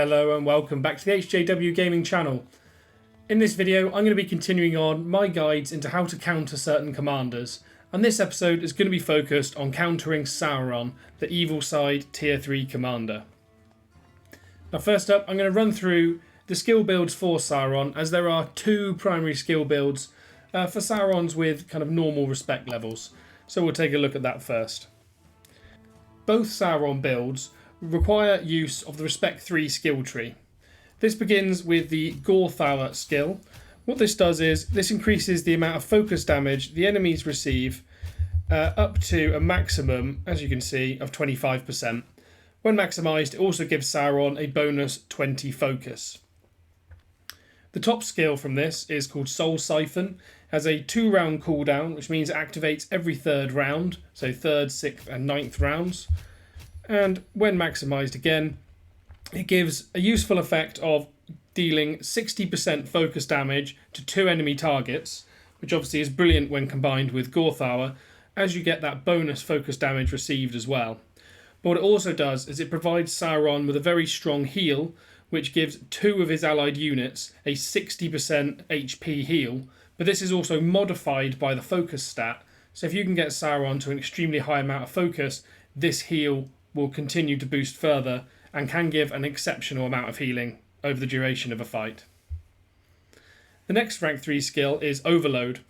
Hello and welcome back to the HJW Gaming channel. In this video I'm going to be continuing on my guides into how to counter certain commanders, and this episode is going to be focused on countering Sauron, the evil side tier 3 commander. Now first up I'm going to run through the skill builds for Sauron, as there are two primary skill builds for Saurons with kind of normal respect levels, so we'll take a look at that first. Both Sauron builds require use of the Respect 3 skill tree. This begins with the Gil-Galad skill. What this does is, this increases the amount of focus damage the enemies receive up to a maximum, as you can see, of 25%. When maximised, it also gives Sauron a bonus 20 focus. The top skill from this is called Soul Siphon. It has a 2-round cooldown, which means it activates every third round, so 3rd, 6th and 9th rounds. And when maximised again, it gives a useful effect of dealing 60% focus damage to 2 enemy targets, which obviously is brilliant when combined with Gil-Galad, as you get that bonus focus damage received as well. But what it also does is it provides Sauron with a very strong heal, which gives 2 of his allied units a 60% HP heal, but this is also modified by the focus stat, so if you can get Sauron to an extremely high amount of focus, this heal will continue to boost further and can give an exceptional amount of healing over the duration of a fight. The next rank 3 skill is Overload.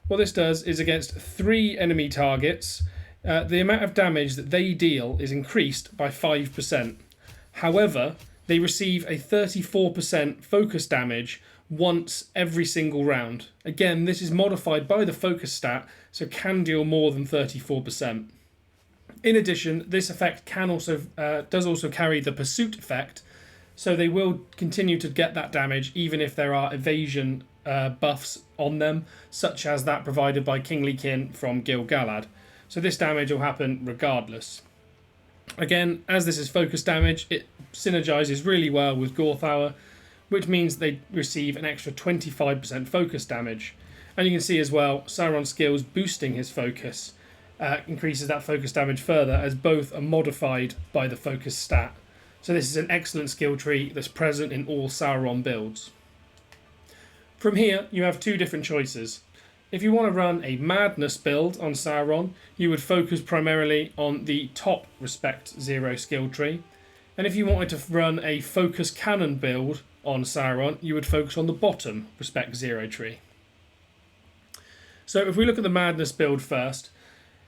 What this does is against 3 enemy targets, the amount of damage that they deal is increased by 5%. However, they receive a 34% focus damage once every single round. Again, this is modified by the focus stat, so can deal more than 34%. In addition, this effect does also carry the pursuit effect, so they will continue to get that damage even if there are evasion buffs on them, such as that provided by Kingly Kin from Gil-Galad. So this damage will happen regardless. Again, as this is focus damage, it synergizes really well with Gil-Galad, which means they receive an extra 25% focus damage. And you can see as well, Sauron's skills boosting his focus increases that focus damage further, as both are modified by the focus stat. So this is an excellent skill tree that's present in all Sauron builds. From here you have 2 different choices. If you want to run a Madness build on Sauron, you would focus primarily on the top Respect 0 skill tree. And if you wanted to run a Focus Cannon build on Sauron, you would focus on the bottom Respect 0 tree. So if we look at the Madness build first,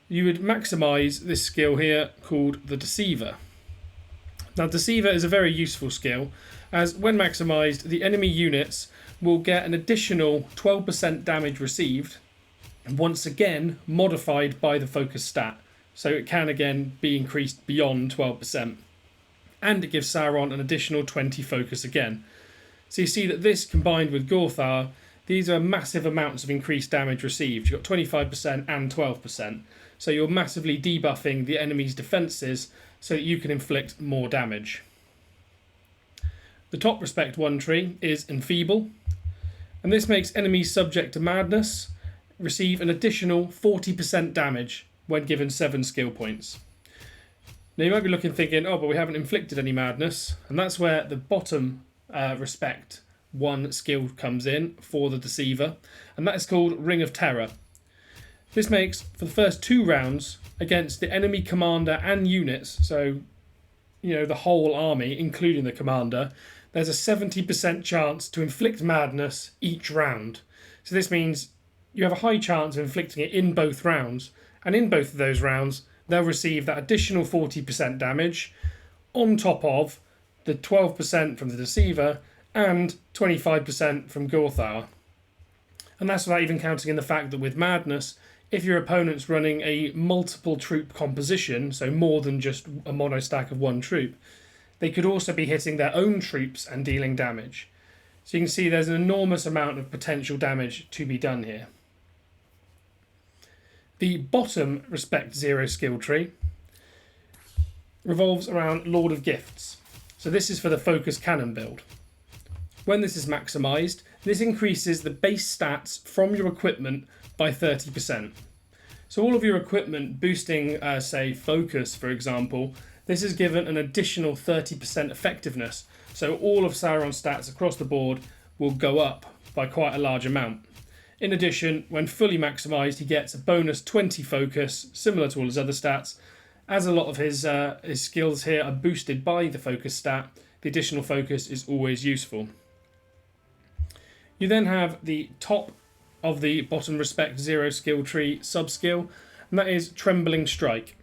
you would maximise this skill here called the Deceiver. Now Deceiver is a very useful skill, as when maximised the enemy units will get an additional 12% damage received, once again modified by the focus stat, so it can again be increased beyond 12%. And it gives Sauron an additional 20 focus again. So you see that this combined with Gil-Galad, these are massive amounts of increased damage received. You've got 25% and 12%. So you're massively debuffing the enemy's defences so that you can inflict more damage. The top Respect 1 tree is Enfeeble, and this makes enemies subject to Madness receive an additional 40% damage when given 7 skill points. Now you might be thinking, oh, but we haven't inflicted any Madness, and that's where the bottom Respect 1 skill comes in for the Deceiver, and that is called Ring of Terror. This makes, for the first 2 rounds, against the enemy commander and units, so the whole army, including the commander, there's a 70% chance to inflict Madness each round. So this means you have a high chance of inflicting it in both rounds, and in both of those rounds, they'll receive that additional 40% damage, on top of the 12% from the Deceiver, and 25% from Gil-Galad. And that's without even counting in the fact that with Madness, if your opponent's running a multiple troop composition, so more than just a mono stack of 1 troop, they could also be hitting their own troops and dealing damage. So you can see there's an enormous amount of potential damage to be done here. The bottom Respect 0 skill tree revolves around Lord of Gifts. So this is for the Focus Cannon build. When this is maximised, this increases the base stats from your equipment by 30%. So all of your equipment boosting, say, focus, for example, this is given an additional 30% effectiveness. So all of Sauron's stats across the board will go up by quite a large amount. In addition, when fully maximised, he gets a bonus 20 focus, similar to all his other stats. As a lot of his skills here are boosted by the focus stat, the additional focus is always useful. You then have the top of the bottom respect 0 skill tree sub-skill, and that is Trembling Strike.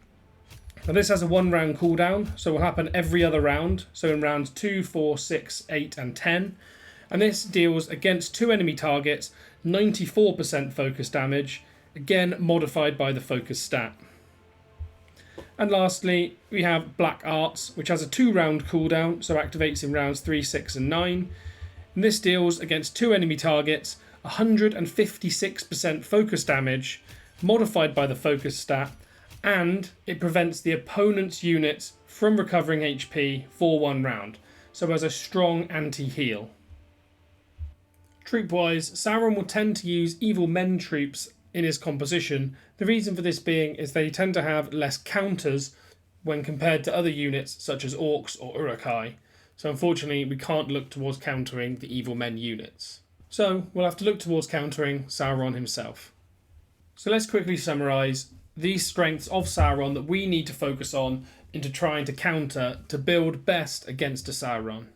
Now this has a 1 round cooldown, so it will happen every other round, so in rounds 2, 4, 6, 8 and 10. And this deals against 2 enemy targets 94% focus damage, again modified by the focus stat. And lastly, we have Black Arts, which has a 2 round cooldown, so activates in rounds 3, 6 and 9. And this deals against 2 enemy targets 156% focus damage, modified by the focus stat, and it prevents the opponent's units from recovering HP for 1 round, so as a strong anti-heal. Troop-wise, Sauron will tend to use evil men troops in his composition. The reason for this being is they tend to have less counters when compared to other units such as orcs or Uruk-hai. So unfortunately we can't look towards countering the evil men units. So we'll have to look towards countering Sauron himself. So let's quickly summarise these strengths of Sauron that we need to focus on into trying to counter to build best against a Sauron.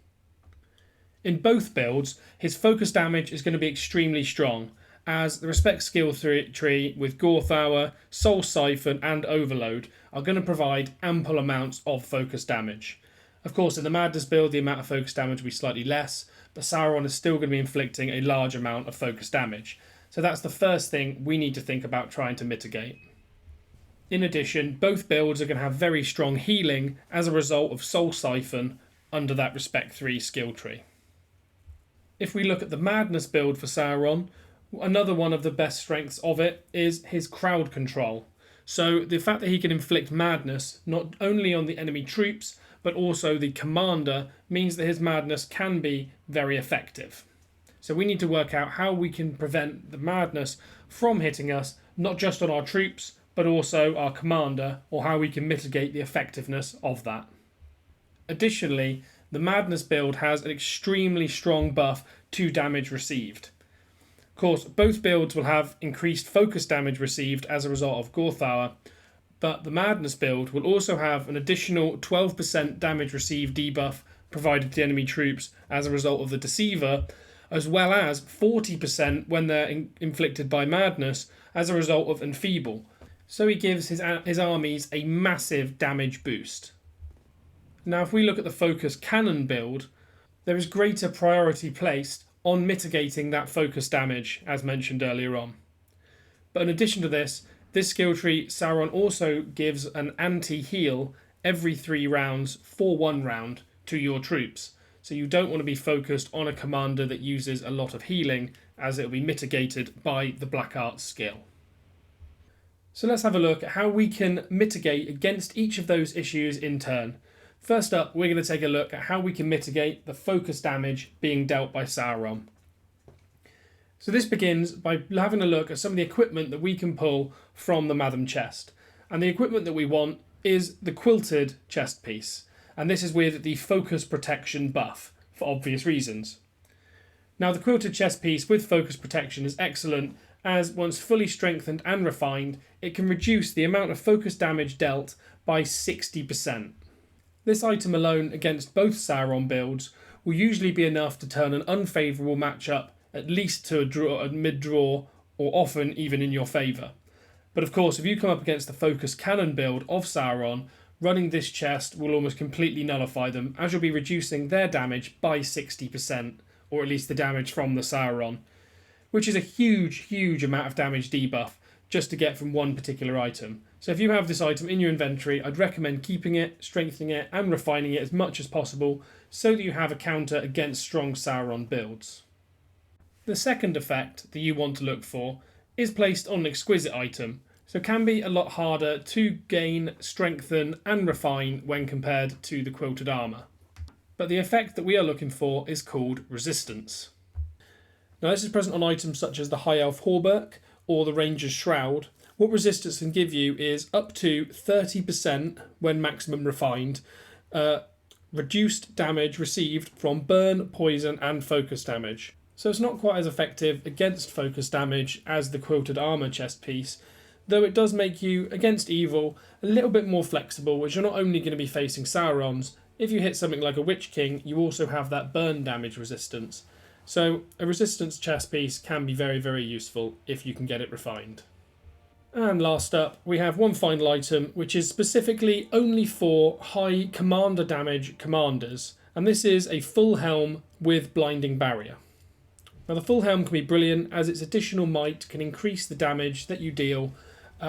In both builds, his focus damage is going to be extremely strong, as the respect skill tree with Gorthour, Soul Siphon and Overload are going to provide ample amounts of focus damage. Of course, in the Madness build, the amount of focus damage will be slightly less, but Sauron is still going to be inflicting a large amount of focus damage. So that's the first thing we need to think about trying to mitigate. In addition, both builds are going to have very strong healing as a result of Soul Siphon under that Respect 3 skill tree. If we look at the Madness build for Sauron, another one of the best strengths of it is his crowd control. So the fact that he can inflict madness not only on the enemy troops but also the commander means that his madness can be very effective. So we need to work out how we can prevent the madness from hitting us, not just on our troops but also our commander, or how we can mitigate the effectiveness of that. Additionally, the Madness build has an extremely strong buff to damage received. Of course, both builds will have increased focus damage received as a result of Gorthour, but the Madness build will also have an additional 12% damage received debuff provided to enemy troops as a result of the Deceiver, as well as 40% when they're inflicted by Madness as a result of Enfeeble. So he gives his armies a massive damage boost. Now, if we look at the Focus Cannon build, there is greater priority placed on mitigating that focus damage, as mentioned earlier on. But in addition to this skill tree, Sauron also gives an anti-heal every 3 rounds for 1 round to your troops. So you don't want to be focused on a commander that uses a lot of healing, as it will be mitigated by the Black Arts skill. So let's have a look at how we can mitigate against each of those issues in turn. First up, we're going to take a look at how we can mitigate the focus damage being dealt by Sauron. So this begins by having a look at some of the equipment that we can pull from the Madam chest. And the equipment that we want is the quilted chest piece. And this is with the focus protection buff, for obvious reasons. Now, the quilted chest piece with focus protection is excellent, as once fully strengthened and refined, it can reduce the amount of focus damage dealt by 60%. This item alone against both Sauron builds will usually be enough to turn an unfavourable matchup at least to a mid-draw, or often even in your favour. But of course, if you come up against the Focus Cannon build of Sauron, running this chest will almost completely nullify them, as you'll be reducing their damage by 60%, or at least the damage from the Sauron, which is a huge amount of damage debuff just to get from one particular item. So if you have this item in your inventory, I'd recommend keeping it, strengthening it and refining it as much as possible so that you have a counter against strong Sauron builds. The second effect that you want to look for is placed on an exquisite item, so it can be a lot harder to gain, strengthen and refine when compared to the quilted armour. But the effect that we are looking for is called resistance. Now this is present on items such as the High Elf Hauberk or the Ranger's Shroud. What resistance can give you is up to 30% when maximum refined, reduced damage received from burn, poison and focus damage. So it's not quite as effective against focus damage as the quilted armour chest piece, though it does make you, against evil, a little bit more flexible, as you're not only going to be facing Saurons. If you hit something like a Witch King, you also have that burn damage resistance. So a resistance chest piece can be very, very useful if you can get it refined. And last up, we have one final item, which is specifically only for high commander damage commanders, and this is a full helm with blinding barrier. Now the full helm can be brilliant, as its additional might can increase the damage that you deal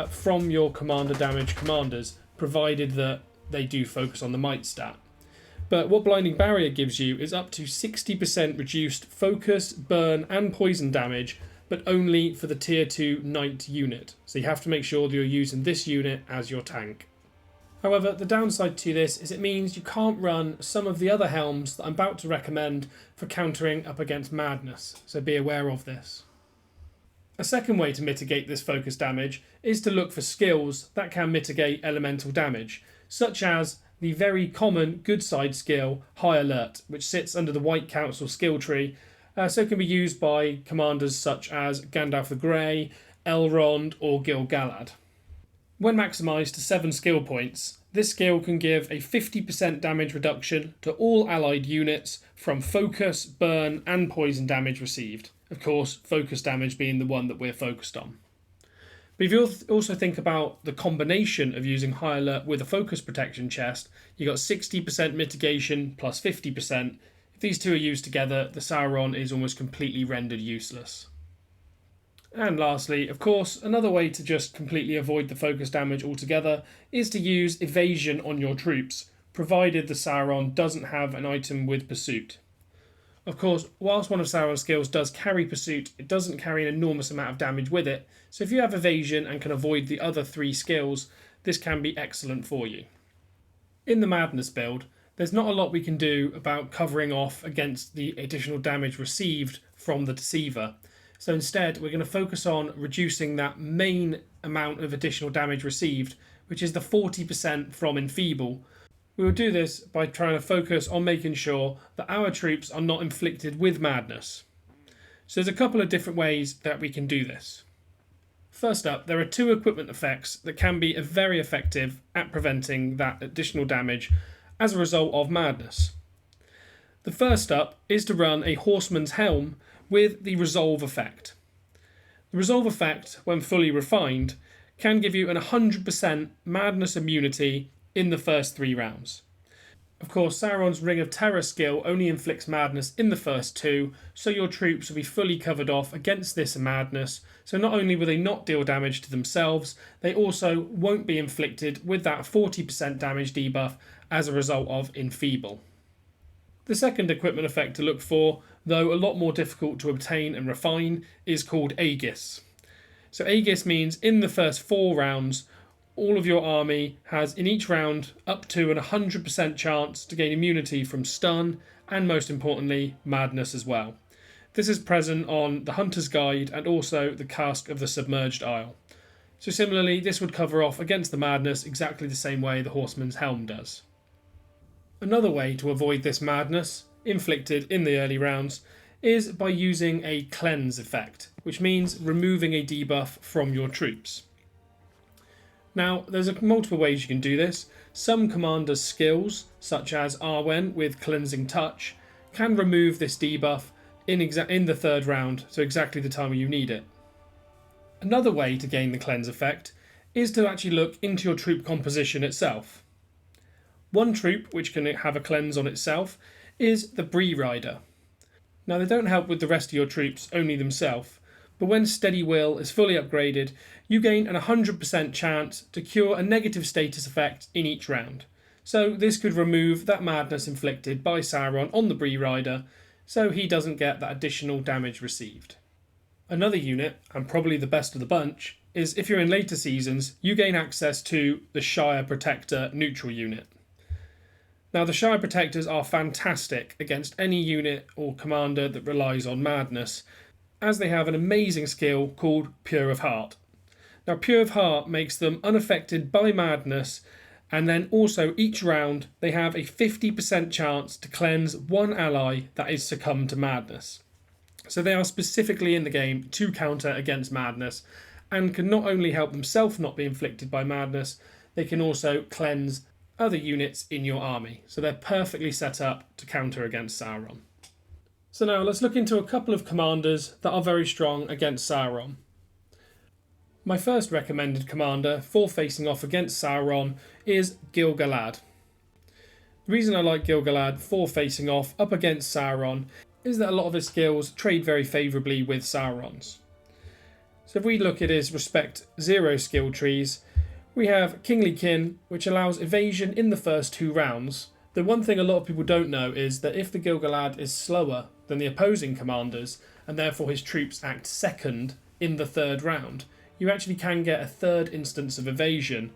from your commander damage commanders, provided that they do focus on the might stat. But what blinding barrier gives you is up to 60% reduced focus, burn and poison damage, but only for the tier 2 knight unit. So you have to make sure that you're using this unit as your tank. However, the downside to this is it means you can't run some of the other helms that I'm about to recommend for countering up against madness, so be aware of this. A second way to mitigate this focus damage is to look for skills that can mitigate elemental damage, such as the very common good side skill, High Alert, which sits under the White Council skill tree, so it can be used by commanders such as Gandalf the Grey, Elrond or Gil-Galad. When maximised to 7 skill points, this skill can give a 50% damage reduction to all allied units from focus, burn and poison damage received. Of course, focus damage being the one that we're focused on. But if you also think about the combination of using High Alert with a focus protection chest, you got 60% mitigation plus 50%. If these two are used together, the Sauron is almost completely rendered useless. And lastly, of course, another way to just completely avoid the focus damage altogether is to use evasion on your troops, provided the Sauron doesn't have an item with pursuit. Of course, whilst one of Sauron's skills does carry pursuit, it doesn't carry an enormous amount of damage with it, so if you have evasion and can avoid the other 3 skills, this can be excellent for you. In the Madness build, there's not a lot we can do about covering off against the additional damage received from the Deceiver. So instead, we're going to focus on reducing that main amount of additional damage received, which is the 40% from Enfeeble. We will do this by trying to focus on making sure that our troops are not inflicted with madness. So there's a couple of different ways that we can do this. First up, there are 2 equipment effects that can be very effective at preventing that additional damage as a result of madness. The first up is to run a Horseman's Helm with the Resolve effect. The Resolve effect, when fully refined, can give you an 100% madness immunity in the first 3 rounds. Of course, Sauron's Ring of Terror skill only inflicts madness in the first 2, so your troops will be fully covered off against this madness, so not only will they not deal damage to themselves, they also won't be inflicted with that 40% damage debuff as a result of Enfeeble. The second equipment effect to look for, though a lot more difficult to obtain and refine, is called Aegis. So Aegis means in the first 4 rounds, all of your army has in each round up to an 100% chance to gain immunity from stun and, most importantly, madness as well. This is present on the Hunter's Guide and also the Cask of the Submerged Isle. So similarly, this would cover off against the madness exactly the same way the Horseman's Helm does. Another way to avoid this madness, inflicted in the early rounds, is by using a cleanse effect, which means removing a debuff from your troops. Now, there's multiple ways you can do this. Some commanders' skills, such as Arwen with Cleansing Touch, can remove this debuff in the 3rd round, so exactly the time you need it. Another way to gain the cleanse effect is to actually look into your troop composition itself. One troop which can have a cleanse on itself is the Bree Rider. Now, they don't help with the rest of your troops, only themselves, but when Steady Will is fully upgraded, you gain an 100% chance to cure a negative status effect in each round. So this could remove that madness inflicted by Sauron on the Bree Rider, so he doesn't get that additional damage received. Another unit, and probably the best of the bunch, is if you're in later seasons, you gain access to the Shire Protector neutral unit. Now, the Shire Protectors are fantastic against any unit or commander that relies on madness, as they have an amazing skill called Pure of Heart. Now, Pure of Heart makes them unaffected by madness And then also each round they have a 50% chance to cleanse one ally that is succumbed to madness. So they are specifically in the game to counter against madness and can not only help themselves not be inflicted by madness, they can also cleanse other units in your army. So they're perfectly set up to counter against Sauron. So now let's look into a couple of commanders that are very strong against Sauron. My first recommended commander for facing off against Sauron is Gil-Galad. The reason I like Gil-Galad for facing off up against Sauron is that a lot of his skills trade very favourably with Sauron's. So if we look at his Respect 0 skill trees, we have Kingly Kin, which allows evasion in the first 2 rounds. The one thing a lot of people don't know is that if the Gil-Galad is slower than the opposing commanders, and therefore his troops act second in the 3rd round, you actually can get a 3rd instance of evasion,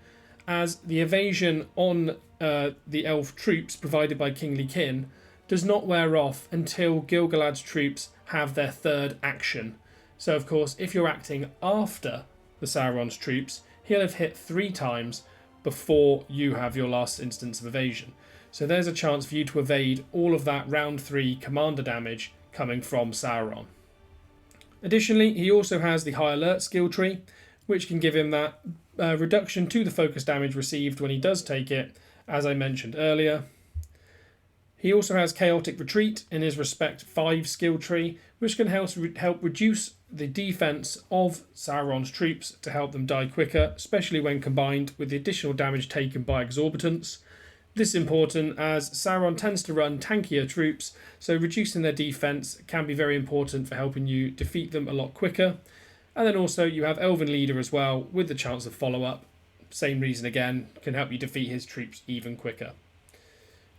as the evasion on the elf troops provided by Kingly Kin does not wear off until Gil-Galad's troops have their 3rd action. So of course, if you're acting after the Sauron's troops, he'll have hit 3 times before you have your last instance of evasion. So there's a chance for you to evade all of that round 3 commander damage coming from Sauron. Additionally, he also has the High Alert skill tree, which can give him that reduction to the focus damage received when he does take it, as I mentioned earlier. He also has Chaotic Retreat in his Respect 5 skill tree, which can help reduce the defense of Sauron's troops to help them die quicker, especially when combined with the additional damage taken by Exorbitance. This is important as Sauron tends to run tankier troops, so reducing their defense can be very important for helping you defeat them a lot quicker. And then also you have Elven Leader as well, with the chance of follow-up. Same reason again, can help you defeat his troops even quicker.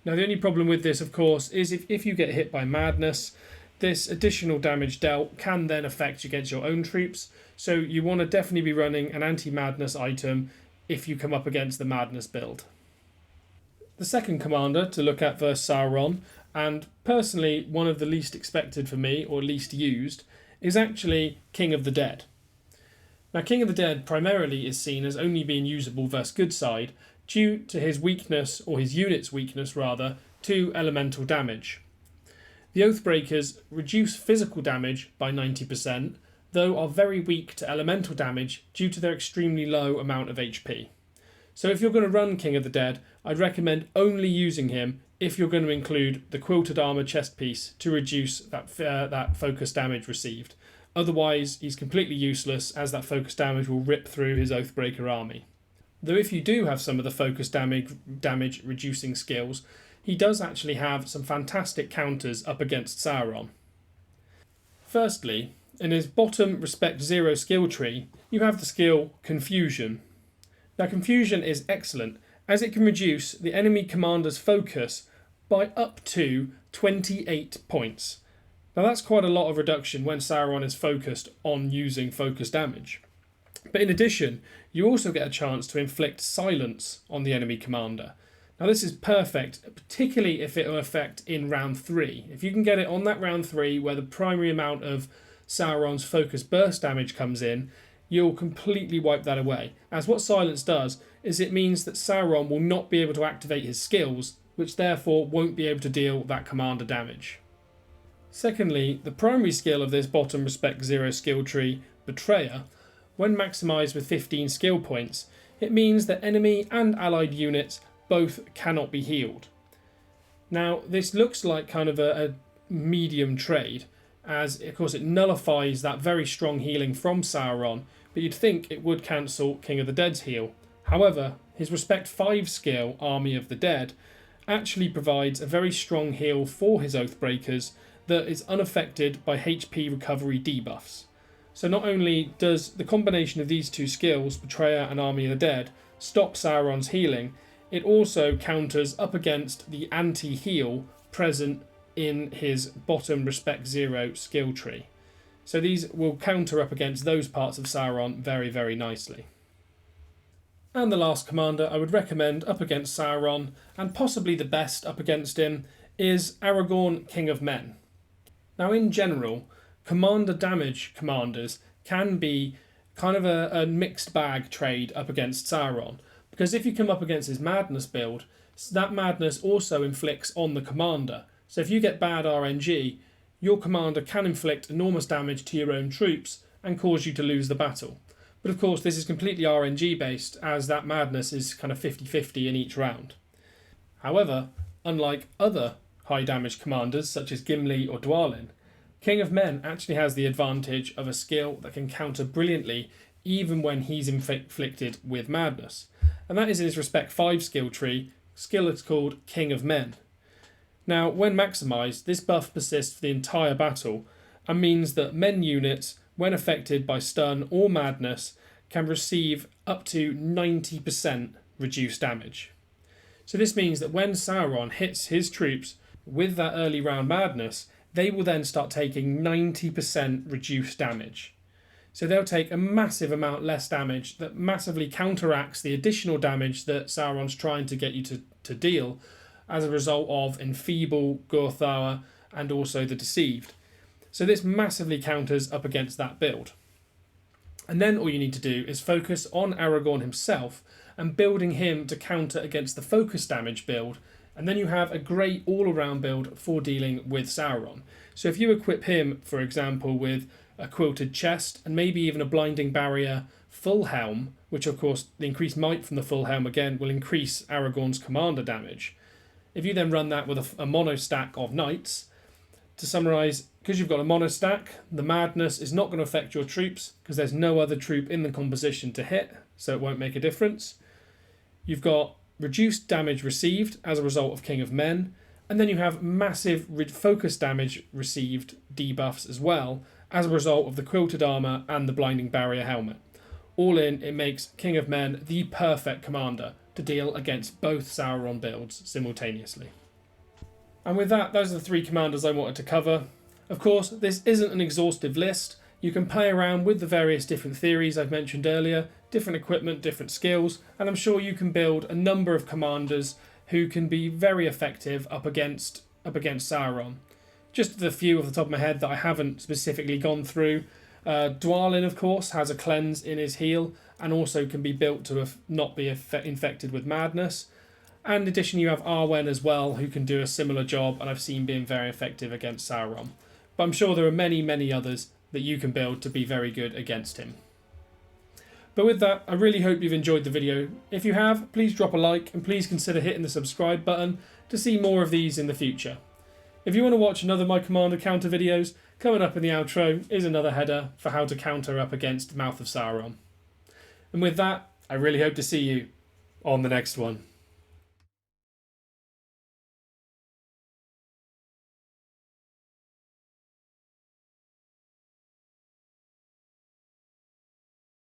Now the only problem with this, of course, is if you get hit by madness, this additional damage dealt can then affect you against your own troops, so you want to definitely be running an anti-madness item if you come up against the madness build. The second commander to look at versus Sauron, and personally one of the least expected for me, or least used, is actually King of the Dead. Now King of the Dead primarily is seen as only being usable versus good side due to his weakness, or his unit's weakness rather, to elemental damage. The Oathbreakers reduce physical damage by 90%, though are very weak to elemental damage due to their extremely low amount of HP. So if you're going to run King of the Dead, I'd recommend only using him if you're going to include the Quilted Armour chest piece to reduce that focus damage received. Otherwise, he's completely useless as that focus damage will rip through his Oathbreaker army. Though if you do have some of the focus damage reducing skills, he does actually have some fantastic counters up against Sauron. Firstly, in his bottom Respect 0 skill tree, you have the skill Confusion. Now Confusion is excellent, as it can reduce the enemy commander's focus by up to 28 points. Now that's quite a lot of reduction when Sauron is focused on using focus damage. But in addition, you also get a chance to inflict silence on the enemy commander. Now this is perfect, particularly if it will affect in round 3. If you can get it on that round 3 where the primary amount of Sauron's focus burst damage comes in, you'll completely wipe that away. As what silence does is it means that Sauron will not be able to activate his skills, which therefore won't be able to deal that commander damage. Secondly, the primary skill of this bottom Respect 0 skill tree, Betrayer, when maximised with 15 skill points, it means that enemy and allied units both cannot be healed. Now this looks like kind of a medium trade, as of course it nullifies that very strong healing from Sauron, but you'd think it would cancel King of the Dead's heal. However, his Respect 5 skill, Army of the Dead, actually provides a very strong heal for his Oathbreakers that is unaffected by HP recovery debuffs. So not only does the combination of these two skills, Betrayer and Army of the Dead, stop Sauron's healing, it also counters up against the anti-heal present in his bottom Respect 0 skill tree. So these will counter up against those parts of Sauron very, very nicely. And the last commander I would recommend up against Sauron, and possibly the best up against him, is Aragorn, King of Men. Now in general, commander damage commanders can be kind of a mixed bag trade up against Sauron, Because if you come up against his madness build, that madness also inflicts on the commander. So if you get bad RNG, your commander can inflict enormous damage to your own troops and cause you to lose the battle. But of course this is completely RNG based, as that madness is kind of 50-50 in each round. However, unlike other high damage commanders such as Gimli or Dwalin, King of Men actually has the advantage of a skill that can counter brilliantly even when he's inflicted with madness. And that is in his Respect 5 skill tree. Skill is called King of Men. Now, when maximised, this buff persists for the entire battle and means that men units, when affected by stun or madness, can receive up to 90% reduced damage. So this means that when Sauron hits his troops with that early round madness, they will then start taking 90% reduced damage. So they'll take a massive amount less damage that massively counteracts the additional damage that Sauron's trying to get you to deal as a result of Enfeeble, Gorthaur, and also the Deceived. So this massively counters up against that build. And then all you need to do is focus on Aragorn himself and building him to counter against the focus damage build, and then you have a great all-around build for dealing with Sauron. So if you equip him, for example, with a quilted chest and maybe even a blinding barrier full helm, which of course the increased might from the full helm again will increase Aragorn's commander damage. If you then run that with a mono stack of knights, to summarise, because you've got a mono stack, the madness is not going to affect your troops because there's no other troop in the composition to hit, so it won't make a difference. You've got reduced damage received as a result of King of Men, and then you have massive focus damage received debuffs as well as a result of the quilted armour and the blinding barrier helmet. All in, it makes King of Men the perfect commander to deal against both Sauron builds simultaneously. And with that, those are the three commanders I wanted to cover. Of course, this isn't an exhaustive list. You can play around with the various different theories I've mentioned earlier, different equipment, different skills, and I'm sure you can build a number of commanders who can be very effective up against Sauron. Just the few off the top of my head that I haven't specifically gone through. Dwalin, of course, has a cleanse in his heal and also can be built to not be infected with madness. And in addition, you have Arwen as well, who can do a similar job, and I've seen being very effective against Sauron. But I'm sure there are many, many others that you can build to be very good against him. But with that, I really hope you've enjoyed the video. If you have, please drop a like and please consider hitting the subscribe button to see more of these in the future. If you want to watch another of my commander counter videos, coming up in the outro is another header for how to counter up against Mouth of Sauron. And with that, I really hope to see you on the next one.